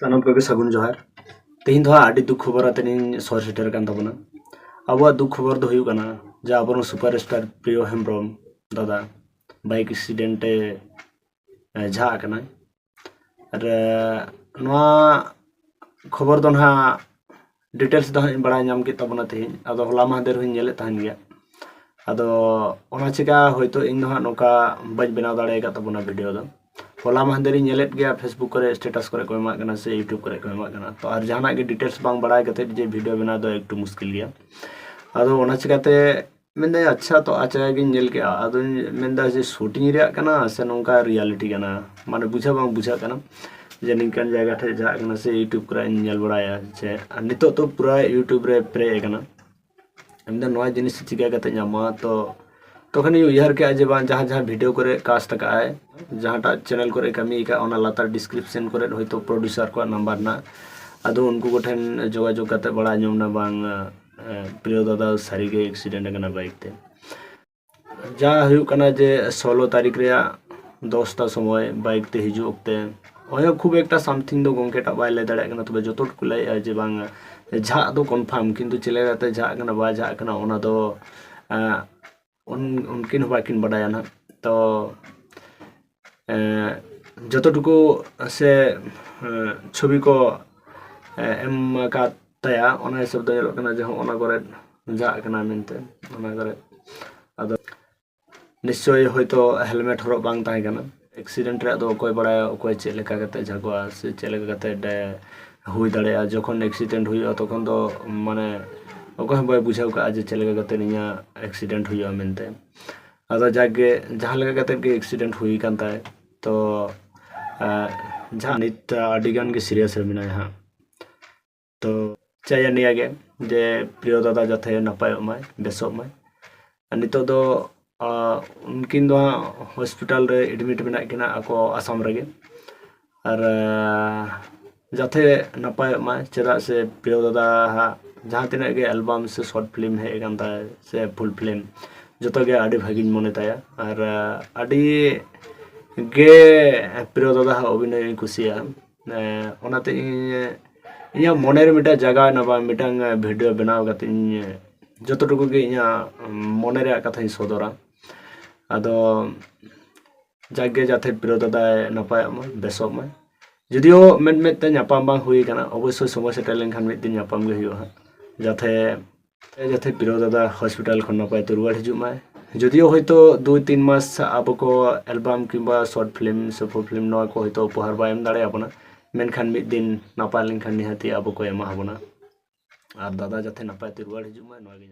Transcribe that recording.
सानम को सगुन जोहार तेहन दो आडी दुख खबर आते सर सेटर कान तबना अब दुख खबर दो हुयु कना जे आबो सुपरस्टार प्रियो हेम्ब्रम दादा बाइक एक्सीडेंट झा कना और नवा खबर दो ना डिटेल्स दो बड़ा नाम के तबना तेहन अदो होला माहदेर हुई नेले तहन गया अदो ओना चिका होयतो इन दो नोका बज बनाव दाड़े का तबना वीडियो दो होला माहदेरी नेलेत गया फेसबुक करे स्टेटस करे को एमा कना से यूट्यूब करे को एमा कना तो और जहाना के डिटेल्स बांग बड़ा कते जे वीडियो बना दो एकटू मुश्किल गया अदो ओना चिकाते मेंदे अच्छा तो आचा गे नेल के अदो मेंदा जे शूटिंग रे कना से नोका रियलिटी कना माने बुझा बांग बुझा कना जे निकन जगह ठे जा कना से यूट्यूब करे नेल बड़ाया जे नितो तो पूरा यूट्यूब रे प्रे कना मेंदा नोआ जिनिस चिका कते न्यामा तो तखन उयहार के जे बां जहाँ जहाँ वीडियो करे कास्ट का है जहाँ चैनल करे कमी का ओना लातार डिस्क्रिप्शन करे होयतो प्रोड्यूसर को नंबर ना अदो उनको गोठन जोगाजोग करते बड़ा नियम ना बांग प्रियो दादा सारी के एक्सीडेंट कना बाइक ते जा हुयु कना जे 16 तारीख रे 10टा समय बाइक ते हिजु ओक्ते ओया खूब एकटा समथिंग दो गंके टा बाय ले दाड़े कना तबे जतो कुलाई जे बांग झा दो कन्फर्म किंतु चले गाते झा कना बा झा कना ओना दो उनकिन बाकिन बड़ाया ना तो जतटुकु से छवि को एम का तया ओना हिसाब दो येलो कना जे ओना करे जा कना मेनते ओना करे अदो निश्चय होयतो हेलमेट हरो बांग ताहे कना एक्सीडेंट रे दो कोई बड़ा कोई चे लेका कते जागवा से चे लेका कते डे हुई दाड़े जखन एक्सीडेंट हुई तखन दो माने ओको बाय बुझाव का जे चले गते निया एक्सीडेंट हुई मेनते अदो जागे जहां लगा कते के एक्सीडेंट हुई कानता तो जहां नित अडिगान के सीरियस मिना हां तो चाया निया गे जे प्रियो दादा जथे नपाय माय बेसो माय नितो दो उनकिन दो हॉस्पिटल रे एडमिट बिना किना ako आसाम रगे और जथे नपाय माय चेदा से प्रियो दादा जहाँ तीन के एल्बम से शॉर्ट फिल्म है कानता से फुल फिल्म जो गे आड़ी भागी मने ताया और आड़ी गे प्रियो दादा अभिनय कुसिया ओनाते इया मने रे मिटा जगह ना बा मिटांग वीडियो बनाव कते जतटुकु गे इया मने रे कथा सदरा अदो जागे जाथे प्रियो दादा नपाय बेसो मा जदियो मेन मेते नापाम बांग हुई काना अवश्य समय सेटल लेनखान मिद दिन नापाम गे हुआ जाथे जाथे प्रियो दादा हॉस्पिटल खन नपाय तो रुवाड़ हिजु माय जदियो होयतो 2-3 मास अब को एल्बम किंबा शॉर्ट फिल्म से फुल फिल्म नवा को होयतो उपहार बा एम दाड़े आपना मेनखान मिद दिन नापाय लेनखान निहाती अब को एमा हबना और दादा जाथे नपाय तो रुवाड़ हिजु माय नवा गे